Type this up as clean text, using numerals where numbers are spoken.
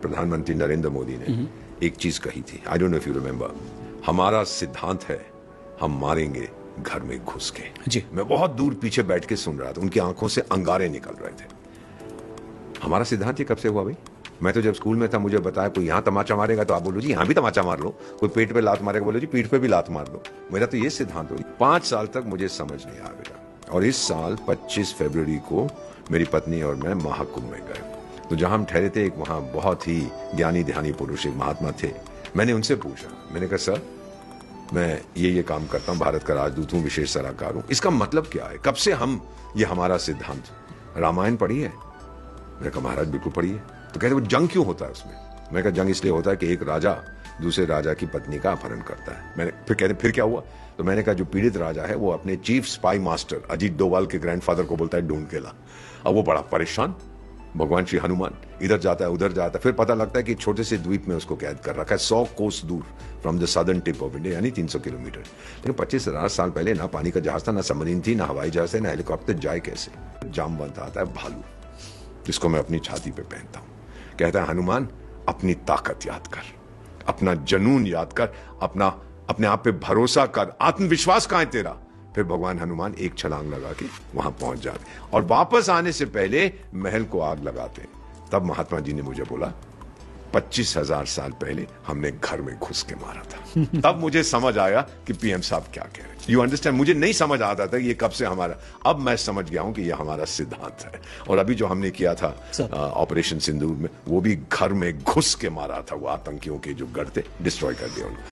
प्रधानमंत्री नरेंद्र मोदी ने एक चीज कही थी, I don't know if you remember, हमारा सिद्धांत है हम मारेंगे घर में घुस के। जी। मैं बहुत दूर पीछे बैठ के सुन रहा था, उनकी आंखों से अंगारे निकल रहे थे। हमारा सिद्धांत ये कब से हुआ भाई? मैं तो जब स्कूल में था मुझे बताया कोई यहां तमाचा मारेगा तो आप बोलो जी यहां भी तमाचा मार लो, कोई पेट पे लात मारेगा बोलो जी पीठ पे भी लात मार लो। मेरा तो ये सिद्धांत हो 5 साल तक मुझे समझ नहीं आएगा। और इस साल 25 फरवरी को मेरी पत्नी और मैं महाकुंभ में गए, तो जहां हम ठहरे थे एक वहां बहुत ही ज्ञानी ध्यानी पुरुष एक महात्मा थे। मैंने उनसे पूछा, मैंने कहा सर मैं ये काम करता हूं, भारत का राजदूत हूं, विशेष सलाहकार हूं, इसका मतलब क्या है? कब से हम ये हमारा सिद्धांत? रामायण पढ़ी है? मैंने कहा महाराज बिल्कुल पढ़ी है। तो कहते वो जंग क्यों होता है उसमें? मैंने कहा जंग इसलिए होता है कि एक राजा दूसरे राजा की पत्नी का अपहरण करता है। मैंने फिर क्या हुआ? तो मैंने कहा जो पीड़ित राजा है वो अपने chief spy master Ajit Doval के ग्रैंडफादर को बोलता है ढूंढ के ला। अब वो बड़ा परेशान, भगवान श्री हनुमान इधर जाता है उधर जाता है, फिर पता लगता है कि छोटे से द्वीप में उसको कैद कर रखा है 100 कोस दूर from the southern tip of India, यानी 300 किलोमीटर। लेकिन 25,000 साल पहले ना पानी का जहाज था, ना सबमरीन थी, ना हवाई जहाज है, ना हेलीकॉप्टर, जाए कैसे? जामवंत आता है भालू, जिसको मैं अपनी छाती पे पहनता हूं, कहता है हनुमान अपनी ताकत याद कर, अपना जनून याद कर, अपने आप पे भरोसा कर, आत्मविश्वास कहां है तेरा? फिर भगवान हनुमान एक छलांग लगा के वहां पहुंच जाते और वापस आने से पहले महल को आग लगाते। तब महात्मा जी ने मुझे बोला 25,000 साल पहले हमने घर में घुस के मारा था। तब मुझे समझ आया कि पीएम साहब क्या कह रहे हैं। You understand? मुझे नहीं समझ आता था ये कब से हमारा, अब मैं समझ गया हूं कि ये हमारा सिद्धांत है। और अभी जो हमने किया था ऑपरेशन सिंदूर में, वो भी घर में घुस के मारा था, वो आतंकियों के जो गढ़ थे, डिस्ट्रॉय कर दिया उनको।